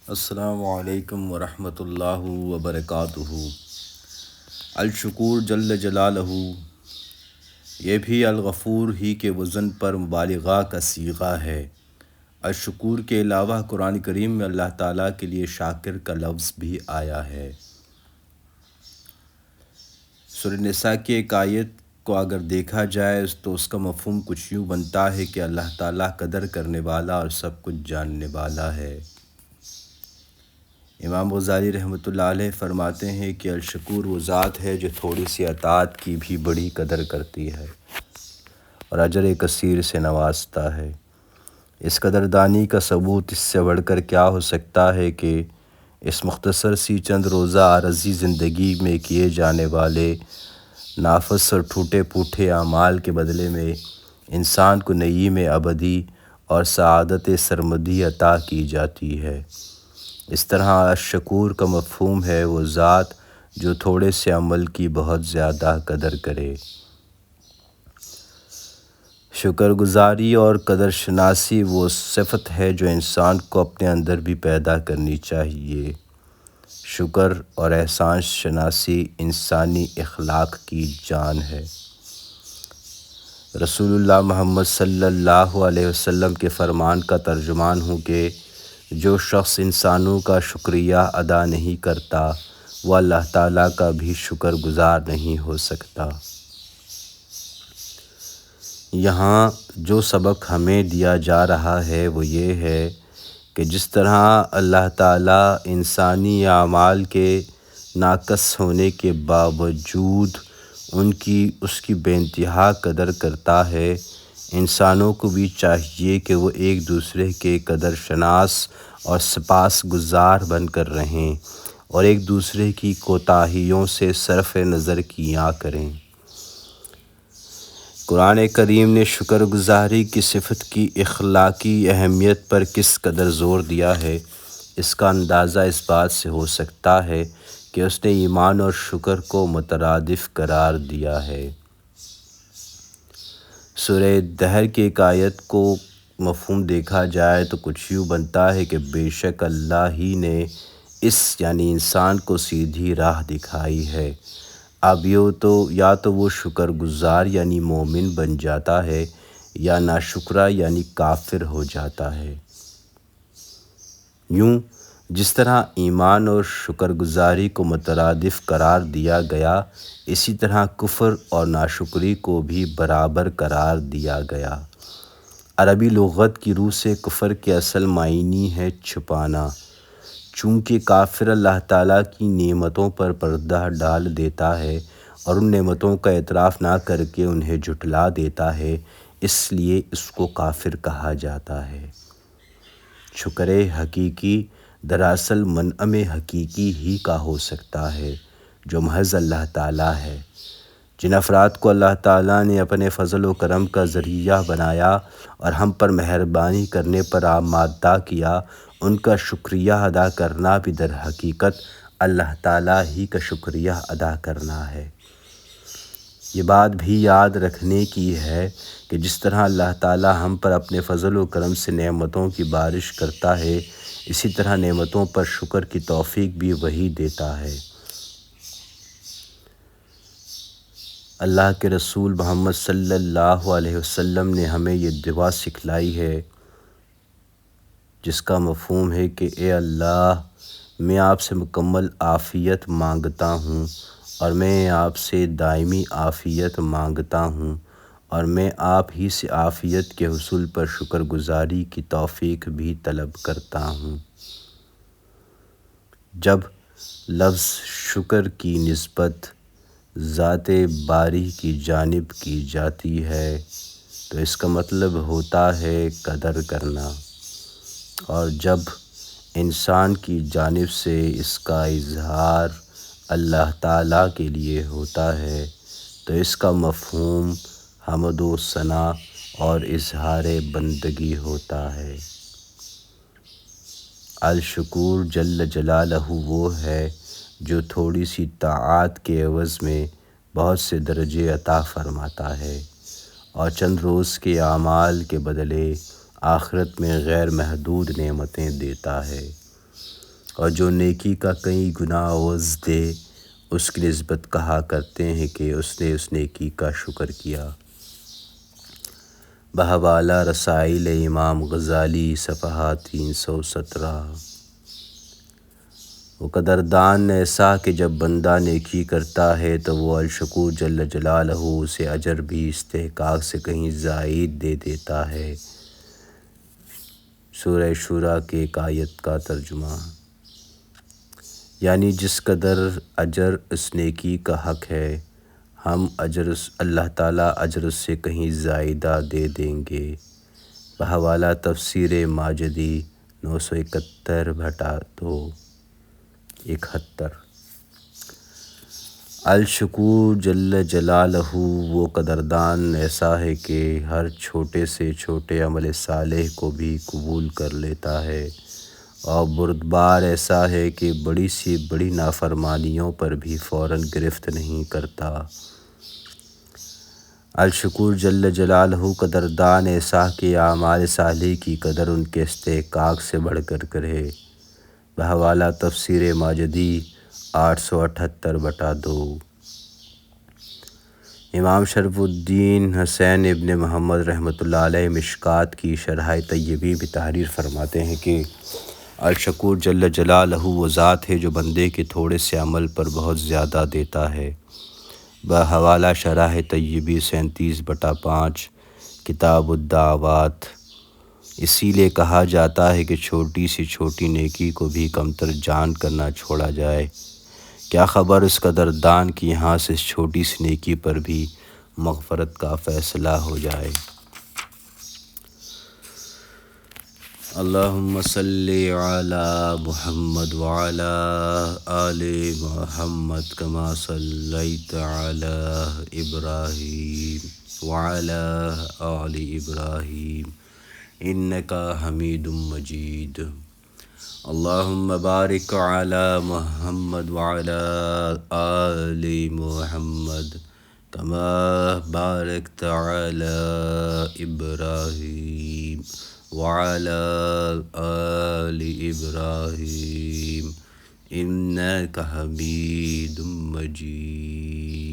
السلام علیکم ورحمۃ اللہ وبرکاتہ۔ الشکور جل جلالہ، یہ بھی الغفور ہی کے وزن پر مبالغہ کا صیغہ ہے۔ الشکور کے علاوہ قرآن کریم میں اللہ تعالیٰ کے لیے شاکر کا لفظ بھی آیا ہے۔ سورہ نساء کی ایک آیت کو اگر دیکھا جائے تو اس کا مفہوم کچھ یوں بنتا ہے کہ اللہ تعالیٰ قدر کرنے والا اور سب کچھ جاننے والا ہے۔ امام غزالی رحمۃ اللہ علیہ فرماتے ہیں کہ الشکور وہ ذات ہے جو تھوڑی سی اطاعت کی بھی بڑی قدر کرتی ہے اور اجر کثیر سے نوازتا ہے۔ اس قدردانی کا ثبوت اس سے بڑھ کر کیا ہو سکتا ہے کہ اس مختصر سی چند روزہ عارضی زندگی میں کیے جانے والے نافذ اور ٹوٹے پھوٹے اعمال کے بدلے میں انسان کو نعیم ابدی اور سعادت سرمدی عطا کی جاتی ہے۔ اس طرح شکور کا مفہوم ہے وہ ذات جو تھوڑے سے عمل کی بہت زیادہ قدر کرے۔ شکر گزاری اور قدر شناسی وہ صفت ہے جو انسان کو اپنے اندر بھی پیدا کرنی چاہیے۔ شکر اور احسان شناسی انسانی اخلاق کی جان ہے۔ رسول اللہ محمد صلی اللہ علیہ وسلم کے فرمان کا ترجمان ہوں کہ جو شخص انسانوں کا شکریہ ادا نہیں کرتا وہ اللہ تعالیٰ کا بھی شکر گزار نہیں ہو سکتا۔ یہاں جو سبق ہمیں دیا جا رہا ہے وہ یہ ہے کہ جس طرح اللہ تعالیٰ انسانی اعمال کے ناقص ہونے کے باوجود اس کی بے انتہا قدر کرتا ہے، انسانوں کو بھی چاہیے کہ وہ ایک دوسرے کے قدر شناس اور سپاس گزار بن کر رہیں اور ایک دوسرے کی کوتاہیوں سے صرف نظر کیا کریں۔ قرآن کریم نے شکر گزاری کی صفت کی اخلاقی اہمیت پر کس قدر زور دیا ہے، اس کا اندازہ اس بات سے ہو سکتا ہے کہ اس نے ایمان اور شکر کو مترادف قرار دیا ہے۔ سورہ دہر کی ایک آیت کو مفہوم دیکھا جائے تو کچھ یوں بنتا ہے کہ بے شک اللہ ہی نے یعنی انسان کو سیدھی راہ دکھائی ہے۔ اب یا تو وہ شکر گزار یعنی مومن بن جاتا ہے یا ناشکرا یعنی کافر ہو جاتا ہے۔ یوں جس طرح ایمان اور شکر گزاری کو مترادف قرار دیا گیا، اسی طرح کفر اور ناشکری کو بھی برابر قرار دیا گیا۔ عربی لغت کی روح سے کفر کے اصل معنی ہے چھپانا۔ چونکہ کافر اللہ تعالیٰ کی نعمتوں پر پردہ ڈال دیتا ہے اور ان نعمتوں کا اعتراف نہ کر کے انہیں جھٹلا دیتا ہے، اس لیے اس کو کافر کہا جاتا ہے۔ شکر حقیقی دراصل منعم حقیقی ہی کا ہو سکتا ہے جو محض اللہ تعالیٰ ہے۔ جن افراد کو اللہ تعالیٰ نے اپنے فضل و کرم کا ذریعہ بنایا اور ہم پر مہربانی کرنے پر آمادہ کیا، ان کا شکریہ ادا کرنا بھی در حقیقت اللہ تعالیٰ ہی کا شکریہ ادا کرنا ہے۔ یہ بات بھی یاد رکھنے کی ہے کہ جس طرح اللہ تعالیٰ ہم پر اپنے فضل و کرم سے نعمتوں کی بارش کرتا ہے، اسی طرح نعمتوں پر شکر کی توفیق بھی وہی دیتا ہے۔ اللہ کے رسول محمد صلی اللہ علیہ وسلم نے ہمیں یہ دعا سکھلائی ہے جس کا مفہوم ہے کہ اے اللہ، میں آپ سے مکمل عافیت مانگتا ہوں اور میں آپ سے دائمی عافیت مانگتا ہوں اور میں آپ ہی سے عافیت کے حصول پر شکر گزاری کی توفیق بھی طلب کرتا ہوں۔ جب لفظ شکر کی نسبت ذات باری کی جانب کی جاتی ہے تو اس کا مطلب ہوتا ہے قدر کرنا، اور جب انسان کی جانب سے اس کا اظہار اللہ تعالیٰ کے لیے ہوتا ہے تو اس کا مفہوم حمد و ثنا اور اظہار بندگی ہوتا ہے۔ الشکور جل جلالہ وہ ہے جو تھوڑی سی طاعت کے عوض میں بہت سے درجے عطا فرماتا ہے اور چند روز کے اعمال کے بدلے آخرت میں غیر محدود نعمتیں دیتا ہے۔ اور جو نیکی کا کئی گنا عوض دے اس کی نسبت کہا کرتے ہیں کہ اس نے اس نیکی کا شکر کیا۔ بحوالہ رسائل امام غزالی صفحہ 317۔ وہ قدردان ایسا کہ جب بندہ نیکی کرتا ہے تو وہ الشکور جل جلالہ اسے اجر بھی استحقاق سے کہیں زائد دے دیتا ہے۔ سورہ شورى کی ایک آیت کا ترجمہ، یعنی جس قدر اجر اس نیکی کا حق ہے ہم اللہ تعالیٰ اجر اس سے کہیں زائدہ دے دیں گے۔ بحوالہ تفسیر ماجدی 971/2 71۔ الشکور جل جلالہ وہ قدردان ایسا ہے کہ ہر چھوٹے سے چھوٹے عمل صالح کو بھی قبول کر لیتا ہے، اور بردبار ایسا ہے کہ بڑی سی بڑی نافرمانیوں پر بھی فوراً گرفت نہیں کرتا۔ الشکور جل جلالہ قدردان ایسا کہ اعمال صالح کی قدر ان کے استحقاق سے بڑھ کر کرے۔ بحوالہ تفسیر ماجدی 878/2۔ امام شرف الدین حسین ابن محمد رحمۃ اللہ علیہ مشکوٰۃ کی شرح طیبی بھی تحریر فرماتے ہیں کہ الشکور جل جلالہ وہ ذات ہے جو بندے کے تھوڑے سے عمل پر بہت زیادہ دیتا ہے۔ بحوالہ شرح طیبی 37/5 کتاب الدعوات۔ اسی لیے کہا جاتا ہے کہ چھوٹی سی چھوٹی نیکی کو بھی کمتر جان کرنا چھوڑا جائے، کیا خبر اس قدردان کی یہاں سے اس چھوٹی سی نیکی پر بھی مغفرت کا فیصلہ ہو جائے۔ اللہم صلی علی محمد وعلی آل محمد کما صلیت علی ابراہیم وعلی آل ابراہیم انکا حمید مجید۔ اللہم بارک علی محمد وعلی آل محمد کما بارکت علی ابراہیم وعلی آل ابراہیم انکا حمید مجید۔